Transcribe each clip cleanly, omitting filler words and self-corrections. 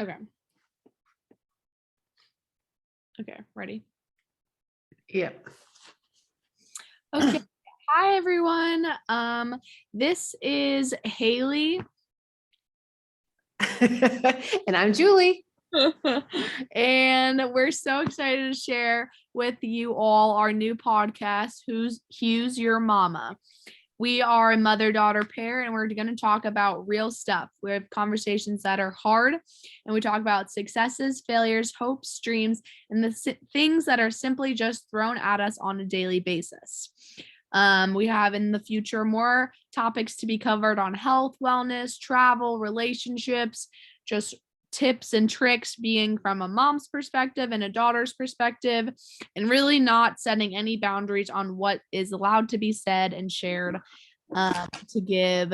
Okay. Okay, ready? Yep. Okay. Hi everyone. This is Haley. And I'm Julie. And we're so excited to share with you all our new podcast, Hughes Yo Mama. We are a mother-daughter pair, and we're going to talk about real stuff. We have conversations that are hard, and we talk about successes, failures, hopes, dreams, and the things that are simply just thrown at us on a daily basis. We have in the future more topics to be covered on health, wellness, travel, relationships, just tips and tricks being from a mom's perspective and a daughter's perspective, and really not setting any boundaries on what is allowed to be said and shared, to give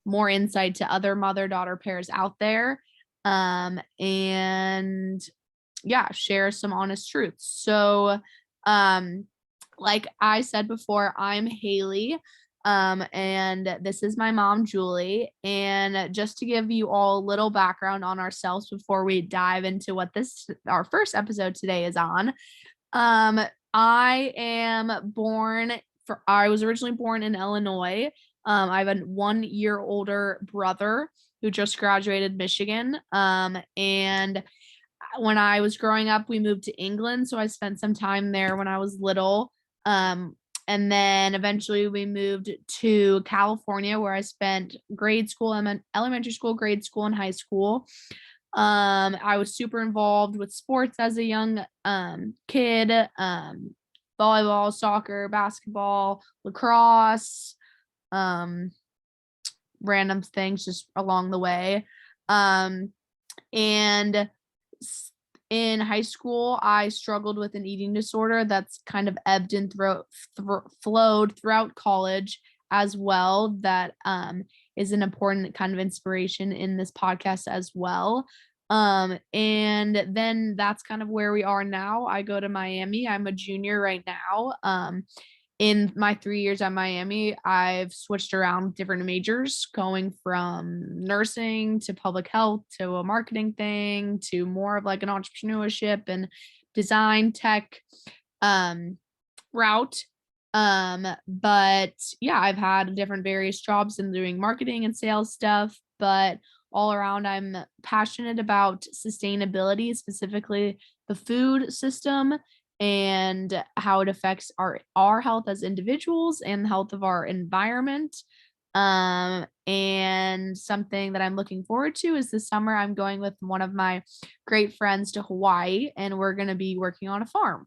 more insight to other mother-daughter pairs out there, and yeah, share some honest truths. So like I said before, I'm Haley. And this is my mom, Julie. And just to give you all a little background on ourselves before we dive into what our first episode today is on. I was originally born in Illinois. I have a 1 year older brother who just graduated Michigan. And when I was growing up, we moved to England. So I spent some time there when I was little. And then eventually we moved to California, where I spent grade school, elementary school, grade school, and high school. I was super involved with sports as a young kid, volleyball, soccer, basketball, lacrosse, random things just along the way. And in high school, I struggled with an eating disorder that's kind of ebbed and flowed throughout college as well. That is an important kind of inspiration in this podcast as well. And then that's kind of where we are now. I go to Miami. I'm a junior right now. In my 3 years at Miami, I've switched around different majors, going from nursing to public health to a marketing thing to more of like an entrepreneurship and design tech route. But yeah, I've had different various jobs in doing marketing and sales stuff, but all around, I'm passionate about sustainability, specifically the food system and how it affects our health as individuals and the health of our environment. And something that I'm looking forward to is this summer I'm going with one of my great friends to Hawaii, and we're going to be working on a farm.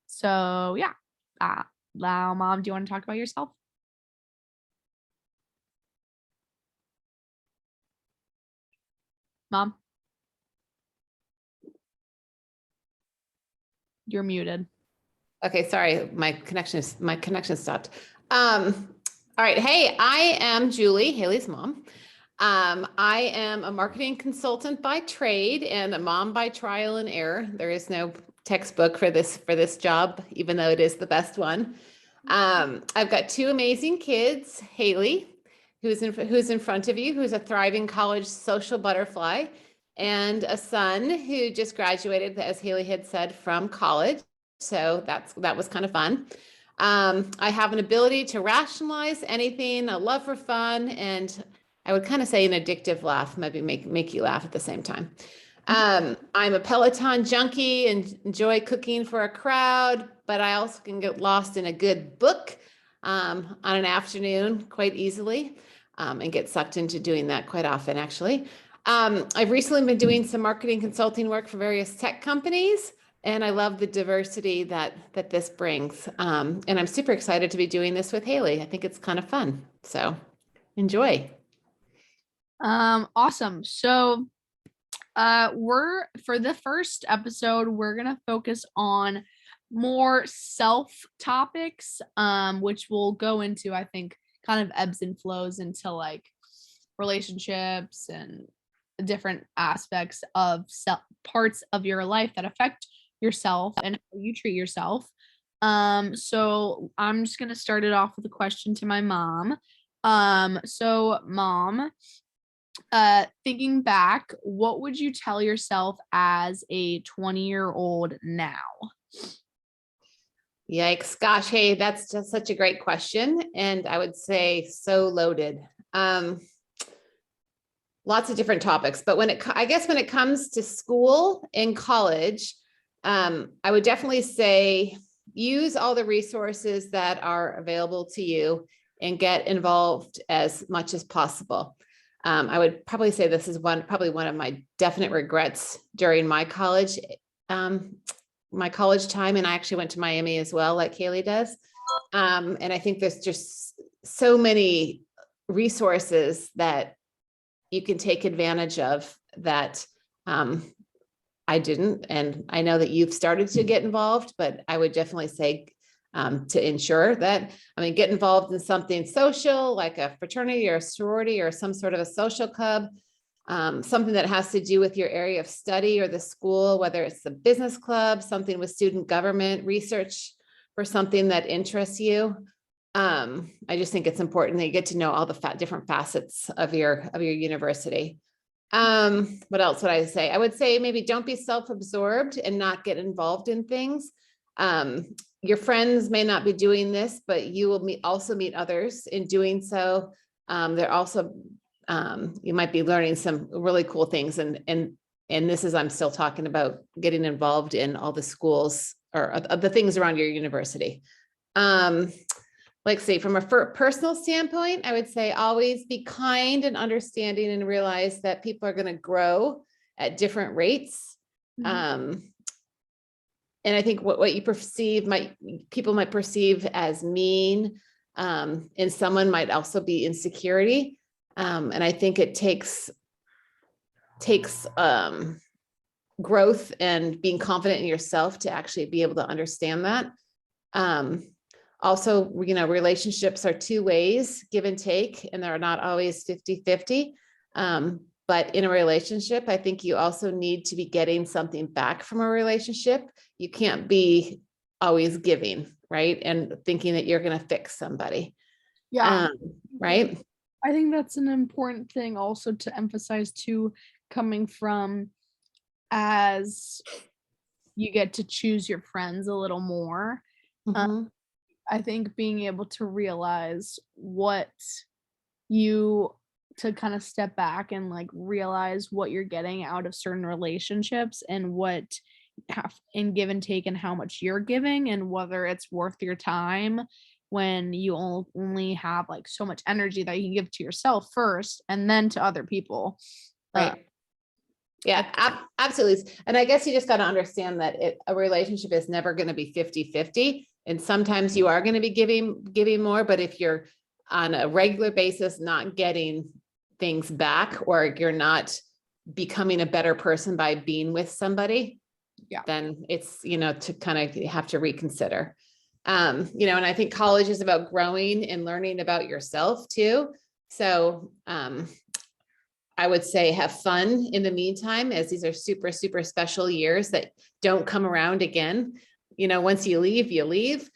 So yeah, now, Mom, do you want to talk about yourself? Mom, you're muted. Okay, sorry, my connection stopped. All right, hey, I am Julie, Haley's mom. I am a marketing consultant by trade and a mom by trial and error. There is no textbook for this job, even though it is the best one. I've got two amazing kids, Haley, who's in front of you, who's a thriving college social butterfly, and a son who just graduated, as Haley had said, from college. So that was kind of fun. I have an ability to rationalize anything, a love for fun, and I would kind of say an addictive laugh, maybe make you laugh at the same time. I'm a Peloton junkie and enjoy cooking for a crowd, but I also can get lost in a good book on an afternoon quite easily, and get sucked into doing that quite often, actually. I've recently been doing some marketing consulting work for various tech companies, and I love the diversity that this brings. And I'm super excited to be doing this with Haley. I think it's kind of fun. So enjoy. Awesome. So for the first episode, we're gonna focus on more self topics, which we'll go into, I think, kind of ebbs and flows into like relationships and different aspects of parts of your life that affect yourself and how you treat yourself. So I'm just gonna start it off with a question to my mom. So mom, Thinking back, what would you tell yourself as a 20-year-old now? Yikes. Gosh, hey, that's just such a great question. And I would say so loaded. Lots of different topics, but I guess when it comes to school and college, I would definitely say use all the resources that are available to you and get involved as much as possible. I would probably say this is probably one of my definite regrets during my college time. And I actually went to Miami as well, like Kaylee does. And I think there's just so many resources that you can take advantage of that I didn't. And I know that you've started to get involved, but I would definitely say to ensure that, get involved in something social, like a fraternity or a sorority or some sort of a social club, something that has to do with your area of study or the school, whether it's the business club, something with student government, research for something that interests you. I just think it's important that you get to know all the different facets of your university. What else would I say? I would say maybe don't be self-absorbed and not get involved in things. Your friends may not be doing this, but you will also meet others in doing so. They're also, you might be learning some really cool things. And this is, I'm still talking about getting involved in all the schools or the things around your university. Like say from a personal standpoint, I would say always be kind and understanding and realize that people are going to grow at different rates. And I think what you perceive people might perceive as mean, in someone might also be insecurity. And I think it takes growth and being confident in yourself to actually be able to understand that. Also, relationships are two ways, give and take, and they're not always 50-50. But in a relationship, I think you also need to be getting something back from a relationship. You can't be always giving, right? And thinking that you're going to fix somebody. Yeah. Right. I think that's an important thing also to emphasize too, coming from as you get to choose your friends a little more. I think being able to realize to kind of step back and like realize what you're getting out of certain relationships and what in give and take and how much you're giving and whether it's worth your time when you only have like so much energy that you can give to yourself first and then to other people. Right. Yeah, absolutely. And I guess you just got to understand that a relationship is never going to be 50-50. And sometimes you are going to be giving more, but if you're on a regular basis, not getting things back, or you're not becoming a better person by being with somebody, then it's, to kind of have to reconsider. And I think college is about growing and learning about yourself too. So, I would say have fun in the meantime, as these are super, super special years that don't come around again. Once you leave, you leave.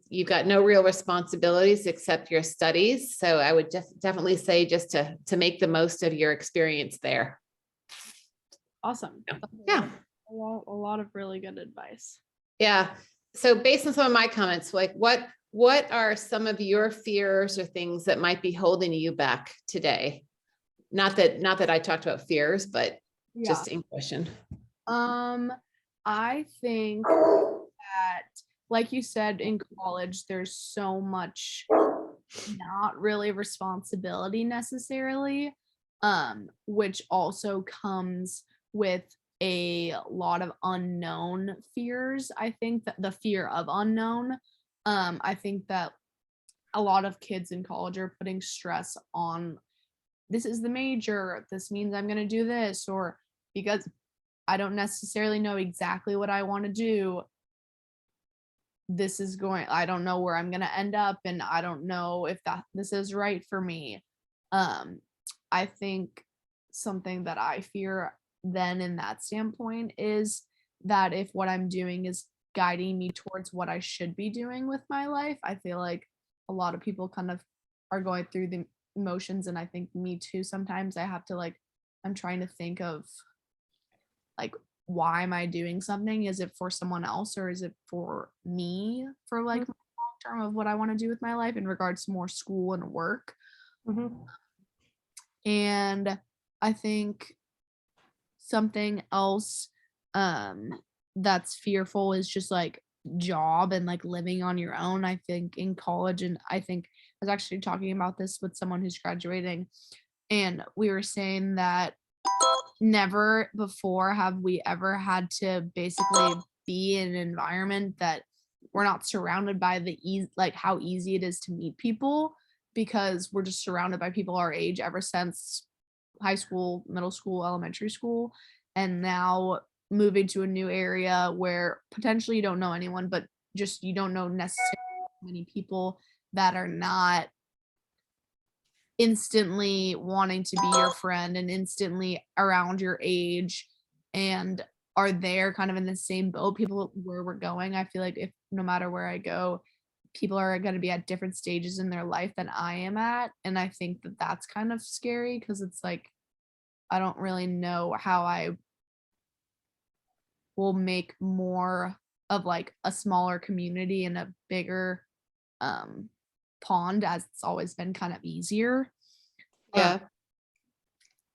You've got no real responsibilities except your studies. So I would definitely say just to make the most of your experience there. Awesome. Yeah. A lot of really good advice. Yeah. So based on some of my comments, like what are some of your fears or things that might be holding you back today? Not that I talked about fears, but just in question. I think that, like you said, in college, there's so much not really responsibility necessarily, which also comes with a lot of unknown fears. I think that the fear of unknown, I think that a lot of kids in college are putting stress on, this is the major, this means I'm going to do this, or because I don't necessarily know exactly what I want to do, I don't know where I'm going to end up, and I don't know if this is right for me. I think something that I fear then in that standpoint is that if what I'm doing is guiding me towards what I should be doing with my life, I feel like a lot of people kind of are going through emotions, and I think me too. Sometimes I have to like, I'm trying to think of like, why am I doing something? Is it for someone else or is it for me for like my long term of what I want to do with my life in regards to more school and work? Mm-hmm. And I think something else that's fearful is just like job and like living on your own. I think in college, and I think I was actually talking about this with someone who's graduating, and we were saying that never before have we ever had to basically be in an environment that we're not surrounded by the easy, like how easy it is to meet people, because we're just surrounded by people our age ever since high school, middle school, elementary school, and now moving to a new area where potentially you don't know anyone, but just you don't know necessarily many people that are not instantly wanting to be your friend and instantly around your age and are there kind of in the same boat. People where we're going, I feel like if no matter where I go, people are going to be at different stages in their life than I am at, and I think that that's kind of scary because it's like I don't really know how I will make more of like a smaller community and a bigger um pond, as it's always been kind of easier. Yeah.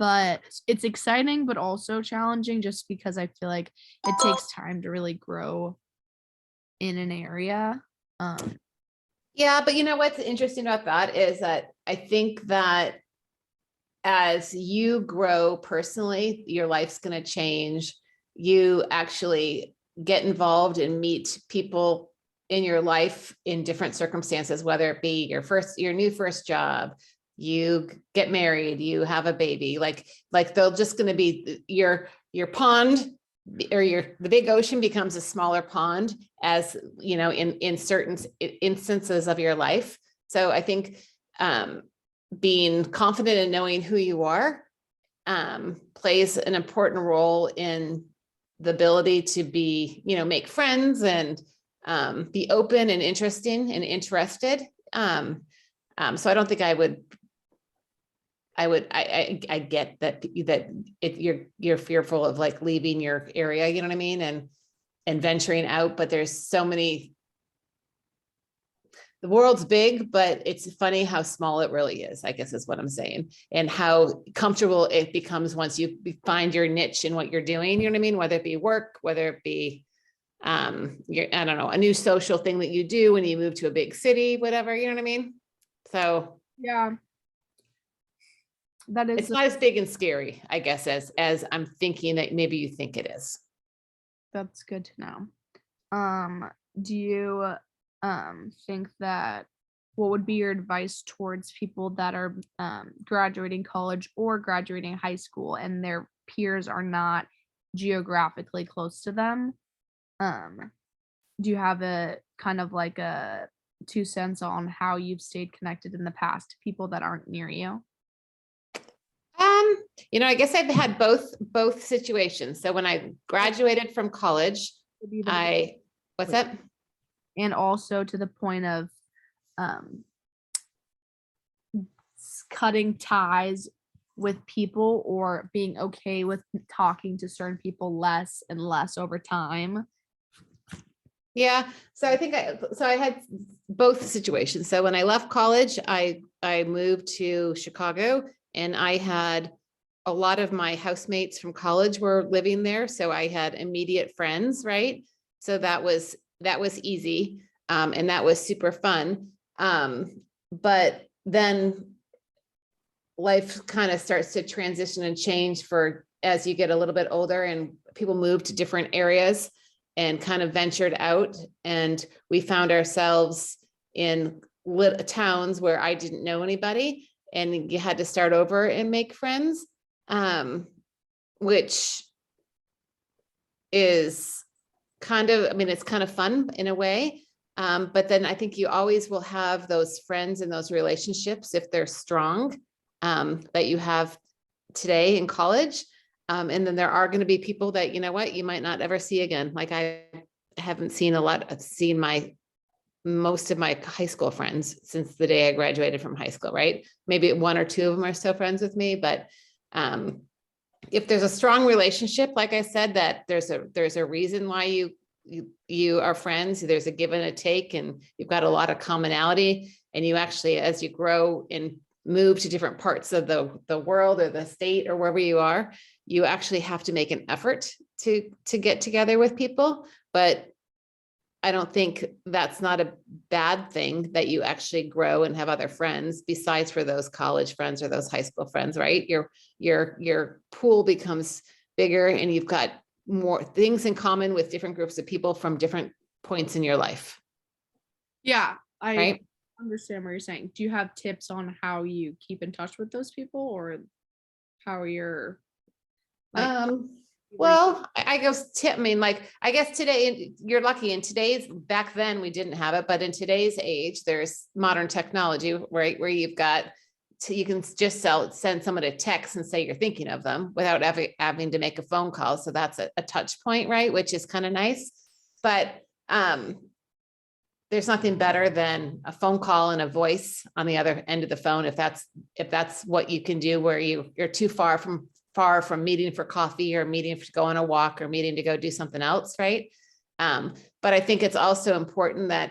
But it's exciting but also challenging just because I feel like it takes time to really grow in an area. Um Yeah. But you know, what's interesting about that is that I think that as you grow personally, your life's going to change. You actually get involved and meet people in your life in different circumstances, whether it be your new first job, you get married, you have a baby, like they're just going to be your pond, or the big ocean becomes a smaller pond, as you know, in certain instances of your life. So I think being confident in knowing who you are plays an important role in the ability to be, make friends and be open and interesting and interested. So I don't think I get that you're fearful of like leaving your area, you know what I mean? And venturing out, but there's so many. The world's big, but it's funny how small it really is, I guess is what I'm saying, and how comfortable it becomes once you find your niche in what you're doing, you know what I mean? Whether it be work, whether it be, I don't know, a new social thing that you do when you move to a big city, whatever, you know what I mean? So yeah, that is it's not as big and scary, I guess, as I'm thinking that maybe you think it is. that's good to know. Do you think that what would be your advice towards people that are graduating college or graduating high school and their peers are not geographically close to them? Do you have a kind of like a 2 cents on how you've stayed connected in the past to people that aren't near you? Um, I guess I've had both situations. So when I graduated from college, Would be the what's that? and also to the point of um cutting ties with people or being okay with talking to certain people less and less over time. Yeah. So I had both situations. So when I left college, I moved to Chicago, and I had a lot of my housemates from college were living there. So I had immediate friends, right? So that was easy. And that was super fun. But then life kind of starts to transition and change as you get a little bit older, and people move to different areas and kind of ventured out. And we found ourselves in towns where I didn't know anybody, and you had to start over and make friends, which is it's kind of fun in a way. But then I think you always will have those friends and those relationships, if they're strong, that you have today in college. And then there are going to be people that, you might not ever see again. Like I haven't seen I've seen my most of my high school friends since the day I graduated from high school, right? Maybe one or two of them are still friends with me, but if there's a strong relationship, like I said, that there's a reason why you are friends, there's a give and a take, and you've got a lot of commonality, and you actually, as you grow and move to different parts of the world or the state or wherever you are, you actually have to make an effort to get together with people. But I don't think that's not a bad thing, that you actually grow and have other friends besides for those college friends or those high school friends, right? Your pool becomes bigger, and you've got more things in common with different groups of people from different points in your life. Yeah, I right? understand what you're saying. Do you have tips on how you keep in touch with those people, or how you're like Well, I guess I mean, like, I guess today you're lucky in today's, back then we didn't have it, but in today's age, there's modern technology, right? Where you've got, you can just send someone a text and say you're thinking of them without having to make a phone call. So that's a touch point, right? Which is kind of nice. But there's nothing better than a phone call and a voice on the other end of the phone. If that's what you can do, where you're too far from meeting for coffee, or meeting to go on a walk, or meeting to go do something else, right? But I think it's also important that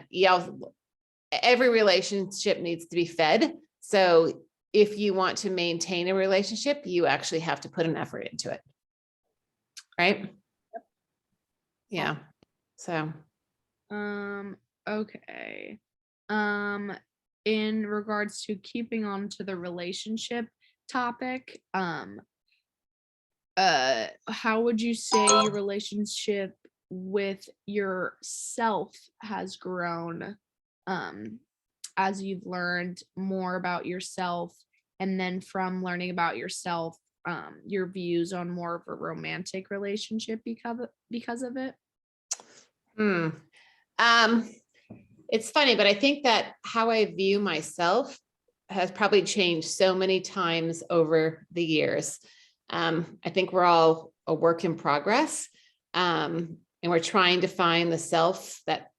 every relationship needs to be fed. So if you want to maintain a relationship, you actually have to put an effort into it, right? Yep. Yeah. So. Okay. In regards to keeping on to the relationship topic, how would you say your relationship with yourself has grown as you've learned more about yourself, and then from learning about yourself, your views on more of a romantic relationship because of it? It's funny, but I think that how I view myself has probably changed so many times over the years. I think we're all a work in progress, and we're trying to find the self that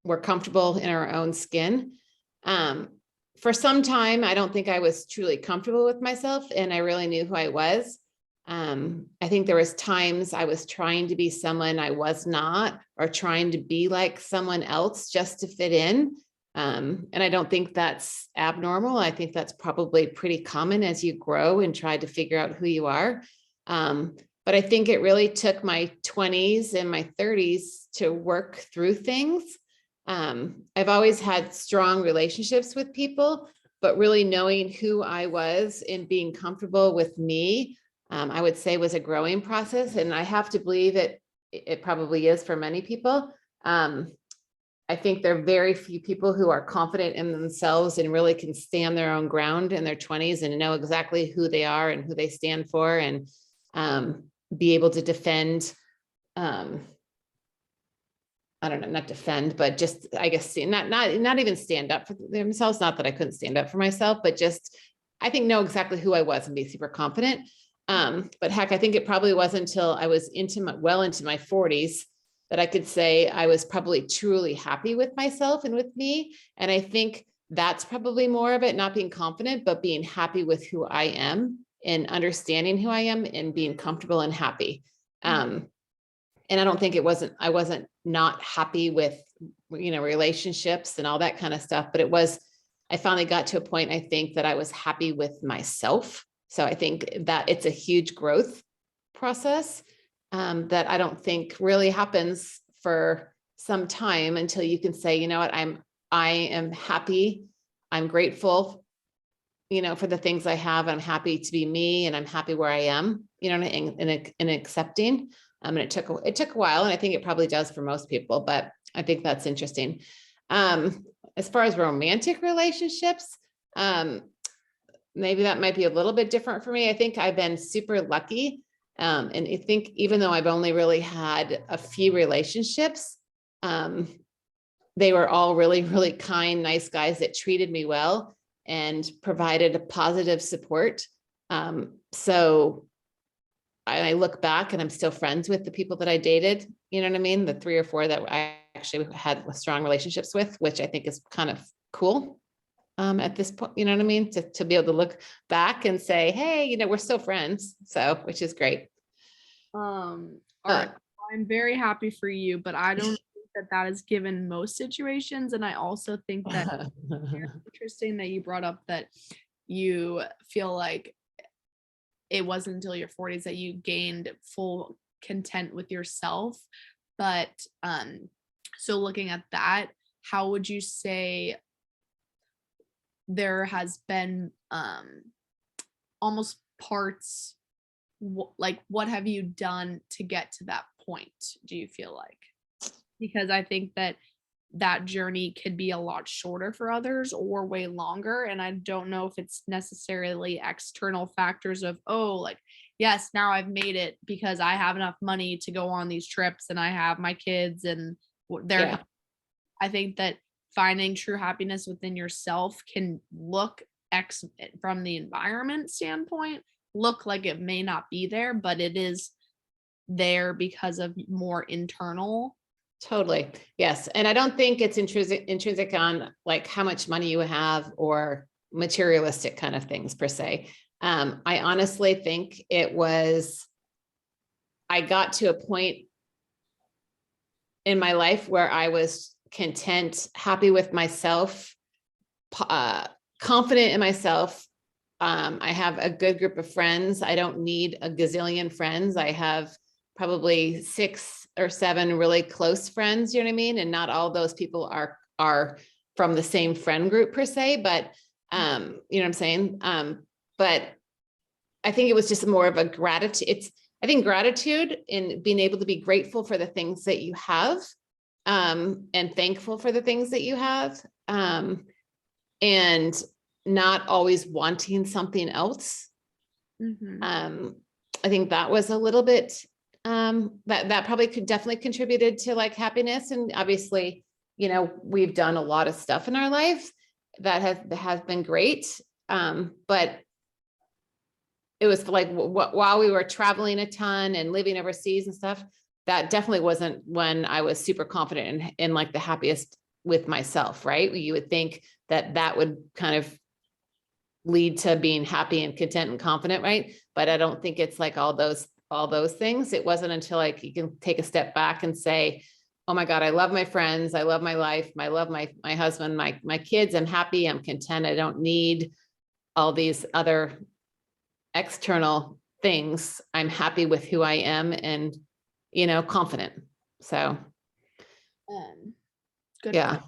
we're comfortable in our own skin. For some time, I don't think I was truly comfortable with myself, and I really knew who I was. I think there was times I was trying to be someone I was not, or trying to be like someone else just to fit in. And I don't think that's abnormal. I think that's probably pretty common as you grow and try to figure out who you are. But I think it really took my 20s and my 30s to work through things. I've always had strong relationships with people, but really knowing who I was and being comfortable with me, I would say, was a growing process. And I have to believe it probably is for many people. I think there are very few people who are confident in themselves and really can stand their own ground in their 20s and know exactly who they are and who they stand for, and be able to defend, I don't know, not defend, but just, I guess, not even stand up for themselves. Not that I couldn't stand up for myself, but just, I think, know exactly who I was and be super confident. But heck, I think it probably wasn't until I was well into my 40s that I could say I was probably truly happy with myself and with me. And I think that's probably more of it, not being confident, but being happy with who I am and understanding who I am and being comfortable and happy. And I don't think I wasn't not happy with, relationships and all that kind of stuff, but I finally got to a point, I think, that I was happy with myself. So I think that it's a huge growth process that I don't think really happens for some time until you can say, you know what, I am happy. I'm grateful, for the things I have. I'm happy to be me, and I'm happy where I am, and accepting. And it took a while, and I think it probably does for most people, but I think that's interesting. As far as romantic relationships, maybe that might be a little bit different for me. I think I've been super lucky. And I think even though I've only really had a few relationships, they were all really, really kind, nice guys that treated me well and provided a positive support. So I look back and I'm still friends with the people that I dated, you know what I mean? The 3 or 4 that I actually had strong relationships with, which I think is kind of cool. At this point, you know what I mean? To be able to look back and say, hey, you know, we're still friends. So, which is great. All right. I'm very happy for you, but I don't think that is given most situations. And I also think that it's interesting that you brought up that you feel like it wasn't until your 40s that you gained full content with yourself. But so looking at that, how would you say there has been almost parts like what have you done to get to that point, do you feel like? Because I think that that journey could be a lot shorter for others or way longer, and I don't know if it's necessarily external factors of, oh, like, yes, now I've made it because I have enough money to go on these trips and I have my kids and they're Yeah. I think that finding true happiness within yourself can look from the environment standpoint, look like it may not be there, but it is there because of more internal. Totally. Yes. And I don't think it's intrinsic on like how much money you have or materialistic kind of things per se. I honestly think I got to a point in my life where I was content, happy with myself, confident in myself. I have a good group of friends. I don't need a gazillion friends. I have probably 6 or 7 really close friends, you know what I mean? And not all those people are from the same friend group per se, but you know what I'm saying? But I think it was just more of a gratitude. I think gratitude in being able to be grateful for the things that you have, and thankful for the things that you have, and not always wanting something else. I think that was a little bit, that probably definitely contributed to like happiness. And obviously, you know, we've done a lot of stuff in our life that has been great. But it was like while we were traveling a ton and living overseas and stuff, that definitely wasn't when I was super confident in like the happiest with myself, right? You would think that would kind of lead to being happy and content and confident, right? But I don't think it's like all those things. It wasn't until like you can take a step back and say, oh my God, I love my friends, I love my life, I love my husband, my kids, I'm happy, I'm content, I don't need all these other external things. I'm happy with who I am and, you know, confident. So Good. Yeah.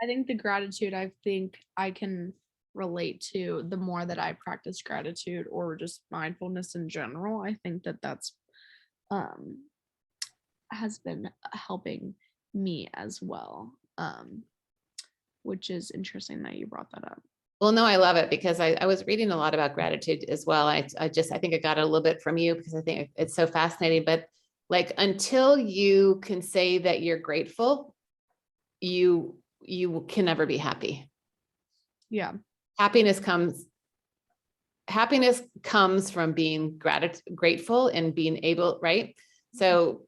I think the gratitude, I think I can relate to the more that I practice gratitude or just mindfulness in general. I think that that's has been helping me as well. Which is interesting that you brought that up. Well, no, I love it because I was reading a lot about gratitude as well. I think I got it a little bit from you because I think it's so fascinating, but like, until you can say that you're grateful, you can never be happy. Yeah. Happiness comes from being grateful and being able, right? So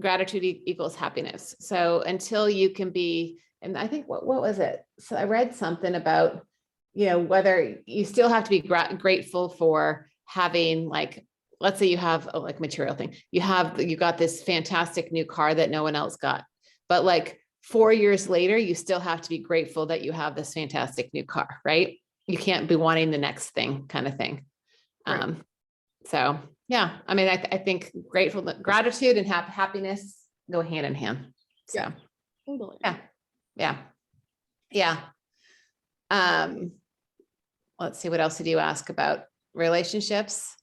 gratitude equals happiness. So until you can be, and I think what was it? So I read something about, you know, whether you still have to be grateful for having, like, let's say you have a like material thing, you got this fantastic new car that no one else got, but like 4 years later, you still have to be grateful that you have this fantastic new car, right? You can't be wanting the next thing kind of thing. Right. So yeah, I mean, I think gratitude and happiness go hand in hand. So yeah, totally. Yeah. Let's see, what else did you ask about relationships?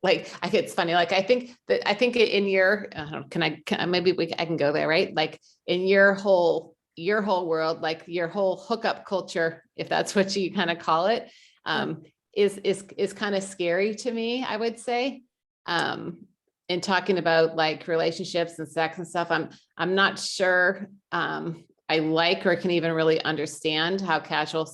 Like, it's funny. Like, I think in your, I can go there, right? Like in your whole world, like your whole hookup culture, if that's what you kind of call it, is kind of scary to me, I would say. In talking about like relationships and sex and stuff, I'm not sure I like or can even really understand how casual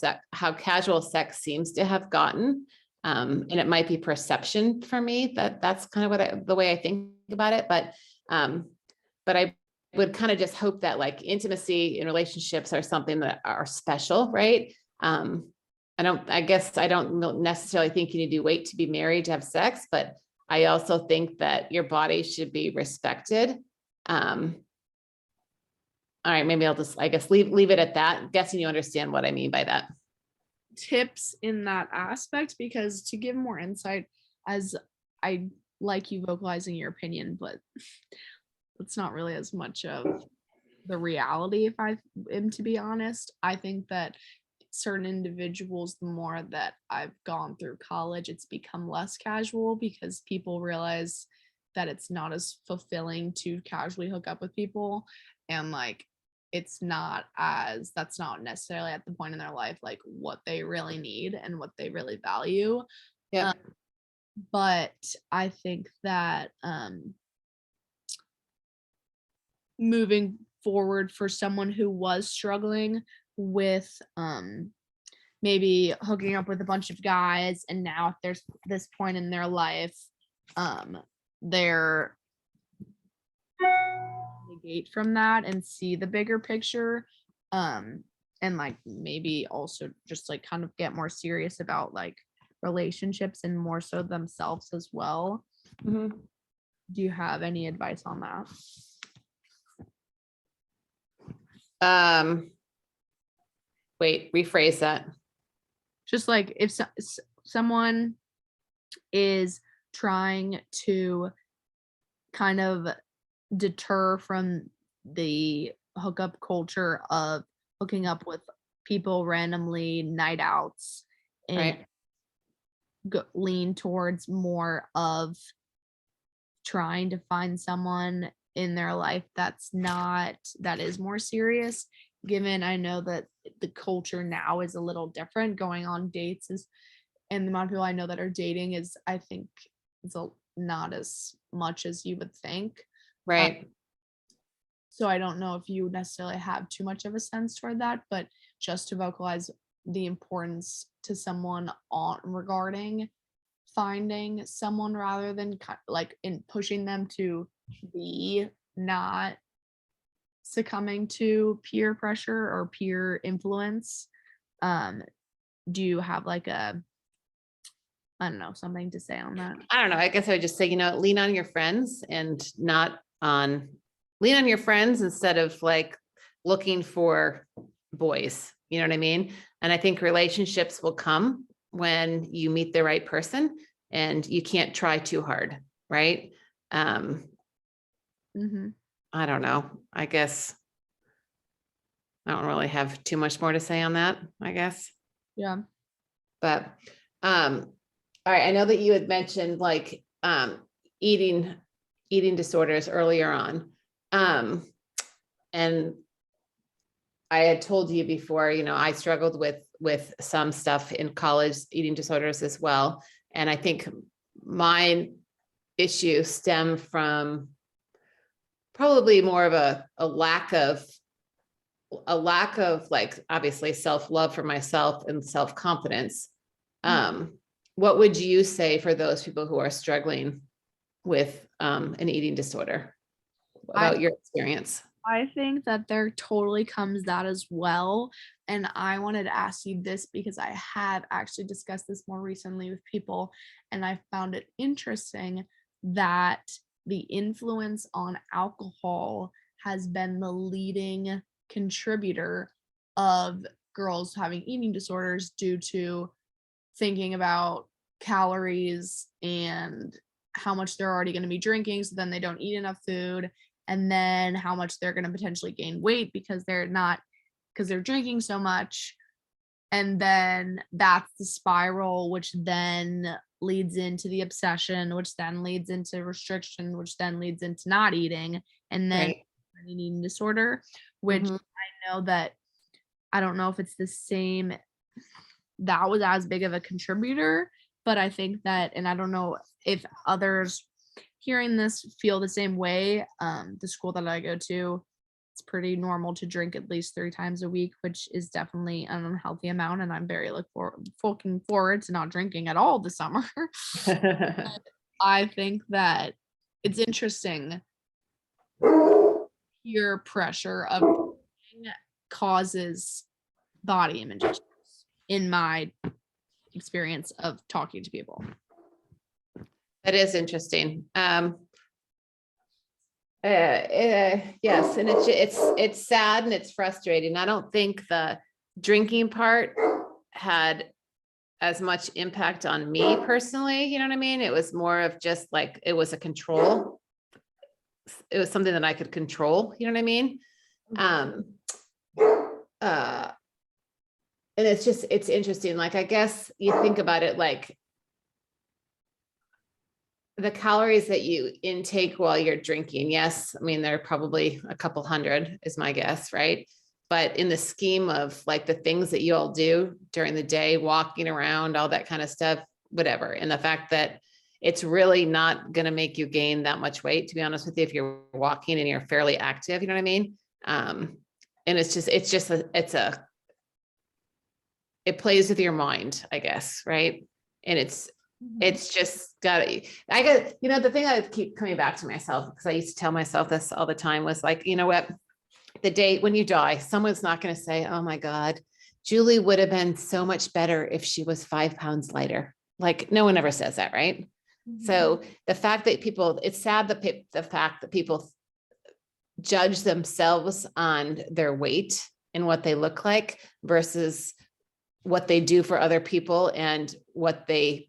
sex seems to have gotten. And it might be perception for me that's kind of the way I think about it. But I would kind of just hope that like intimacy in relationships are something that are special, right? I guess I don't necessarily think you need to wait to be married to have sex, but I also think that your body should be respected. All right, maybe I'll just, I guess, leave it at that. I'm guessing you understand what I mean by that. Tips in that aspect, because to give more insight, as I like you vocalizing your opinion, but it's not really as much of the reality, if I am to be honest. I think that certain individuals, the more that I've gone through college, it's become less casual because people realize that it's not as fulfilling to casually hook up with people, and like it's not as, that's not necessarily at the point in their life like what they really need and what they really value. Yeah. But I think that moving forward, for someone who was struggling with maybe hooking up with a bunch of guys, and now if there's this point in their life they're negate from that and see the bigger picture, and like maybe also just like kind of get more serious about like relationships and more so themselves as well. Mm-hmm. Do you have any advice on that? Wait, rephrase that. Just like if someone is trying to kind of deter from the hookup culture of hooking up with people randomly, night outs, and Right. lean towards more of trying to find someone in their life that is more serious, given I know that the culture now is a little different. Going on dates is, and the amount of people I know that are dating is, I think, it's not as much as you would think. Right. So I don't know if you necessarily have too much of a sense toward that, but just to vocalize the importance to someone on regarding finding someone rather than like in pushing them to be not succumbing to peer pressure or peer influence. Do you have like a, I don't know, something to say on that? I don't know. I guess I would just say, lean on your friends and lean on your friends instead of like looking for boys. You know what I mean? And I think relationships will come when you meet the right person, and you can't try too hard. Right. Mm-hmm. I don't know. I guess I don't really have too much more to say on that, I guess. Yeah. But, all right. I know that you had mentioned like, eating disorders earlier on. And I had told you before, I struggled with some stuff in college, eating disorders as well. And I think my issue stemmed from probably more of a lack of like, obviously self-love for myself and self-confidence. What would you say for those people who are struggling with an eating disorder about your experience? I think that there totally comes that as well. And I wanted to ask you this because I have actually discussed this more recently with people, and I found it interesting that the influence on alcohol has been the leading contributor of girls having eating disorders due to thinking about calories and how much they're already going to be drinking, so then they don't eat enough food, and then how much they're going to potentially gain weight because they're drinking so much. And then that's the spiral, which then leads into the obsession, which then leads into restriction, which then leads into not eating, and then Right. an eating disorder, which I know that, I don't know if it's the same, that was as big of a contributor, but I think that, and I don't know if others hearing this feel the same way. The school that I go to, it's pretty normal to drink at least 3 times a week, which is definitely an unhealthy amount. And I'm very looking forward to not drinking at all this summer. I think that it's interesting. Peer pressure of drinking causes body image issues, in my experience of talking to people. That is interesting. Yes, and it's sad and it's frustrating. I don't think the drinking part had as much impact on me personally. You know what I mean? It was more of just like, it was a control. It was something that I could control. You know what I mean? And it's interesting. Like, I guess you think about it, like the calories that you intake while you're drinking. Yes. I mean, they're probably a couple hundred is my guess. Right. But in the scheme of like the things that you all do during the day, walking around, all that kind of stuff, whatever. And the fact that it's really not going to make you gain that much weight, to be honest with you, if you're walking and you're fairly active, you know what I mean? And it plays with your mind, I guess. Right. And it's just the thing I keep coming back to myself, because I used to tell myself this all the time, was like, you know what, the day when you die, someone's not going to say, oh my God, Julie would have been so much better if she was 5 pounds lighter. Like, no one ever says that. Right. Mm-hmm. So the fact that it's sad that the fact that people judge themselves on their weight and what they look like versus what they do for other people and what they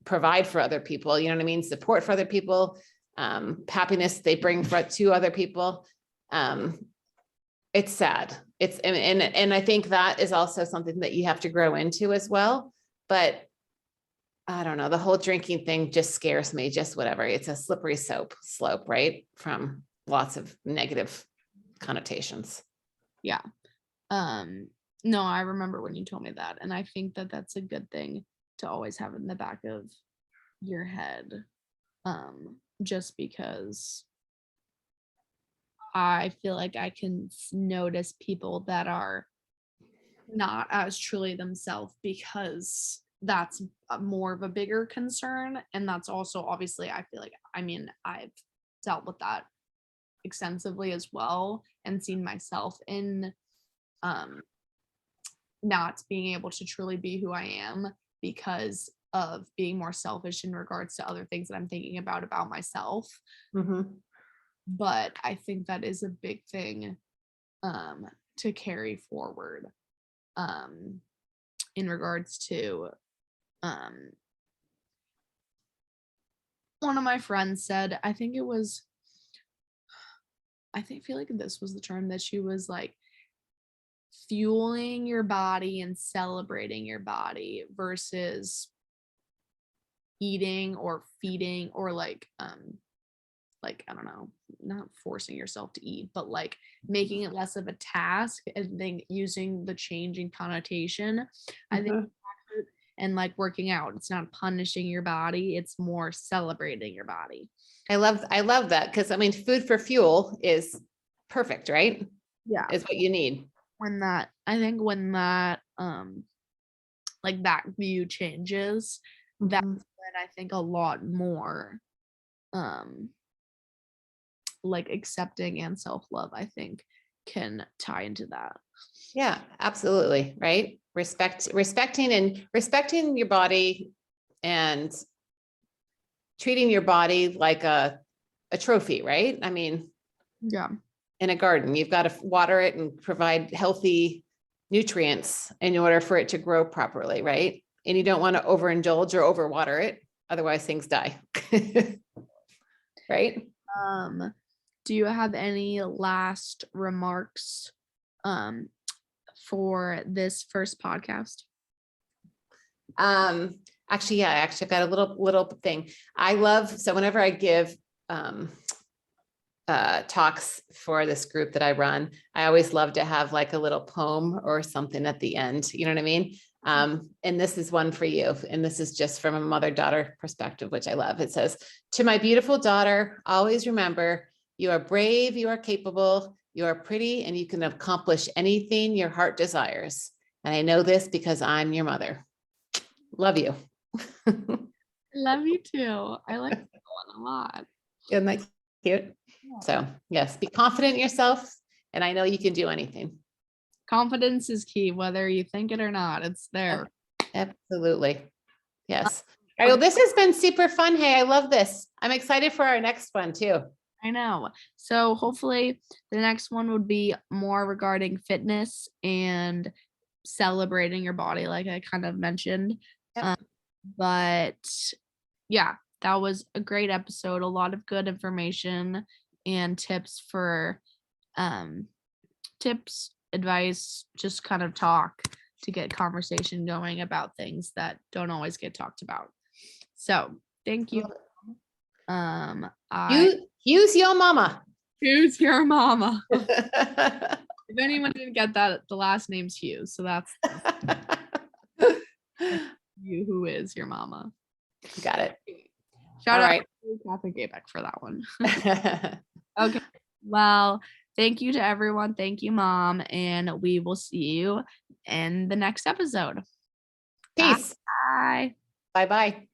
provide for other people, you know what I mean? Support for other people, happiness they bring to other people. It's sad. And I think that is also something that you have to grow into as well. But I don't know, the whole drinking thing just scares me, just whatever. It's a slippery slope, right? From lots of negative connotations. Yeah. No, I remember when you told me that. And I think that that's a good thing to always have in the back of your head. Just because I feel like I can notice people that are not as truly themselves, because that's more of a bigger concern. And that's also, obviously, I feel like, I mean, I've dealt with that extensively as well, and seen myself in not being able to truly be who I am because of being more selfish in regards to other things that I'm thinking about myself. Mm-hmm. But I think that is a big thing to carry forward in regards to one of my friends said, I feel like this was the term that she was like, fueling your body and celebrating your body versus eating or feeding, or like I don't know, not forcing yourself to eat, but like making it less of a task, and then using the changing connotation. Mm-hmm. I think, and like working out, it's not punishing your body, it's more celebrating your body. I love that, because I mean, food for fuel is perfect, right? Yeah, is what you need. When that like that view changes, mm-hmm. That's when I think a lot more like accepting and self-love, I think, can tie into that. Yeah, absolutely. Right. Respecting your body, and treating your body like a trophy, right? I mean, yeah. In a garden, you've got to water it and provide healthy nutrients in order for it to grow properly, right? And you don't want to overindulge or overwater it, otherwise things die. Right? Do you have any last remarks for this first podcast? Actually, I've got a little thing. So whenever I give talks for this group that I run, I always love to have like a little poem or something at the end. You know what I mean? And this is one for you. And this is just from a mother-daughter perspective, which I love. It says, "To my beautiful daughter, always remember, you are brave, you are capable, You are pretty and you can accomplish anything your heart desires. And I know this because I'm your mother. Love you. Love you too. I like that one a lot. Isn't that cute? So yes, be confident in yourself. And I know you can do anything. Confidence is key, whether you think it or not. It's there. Absolutely. Yes. All right. Well, this has been super fun. Hey, I love this. I'm excited for our next one too. I know. So hopefully the next one would be more regarding fitness and celebrating your body, like I kind of mentioned. Yep. But yeah, that was a great episode. A lot of good information and tips for tips, advice, just kind of talk to get conversation going about things that don't always get talked about. So thank you. Hughes Yo Mama. Hughes Your Mama. If anyone didn't get that, the last name's Hughes, so that's you. Who is your mama? Got it. Shout out to Catherine Gabeck for that one. Okay. Well, thank you to everyone. Thank you, Mom, and we will see you in the next episode. Peace. Bye. Bye-bye.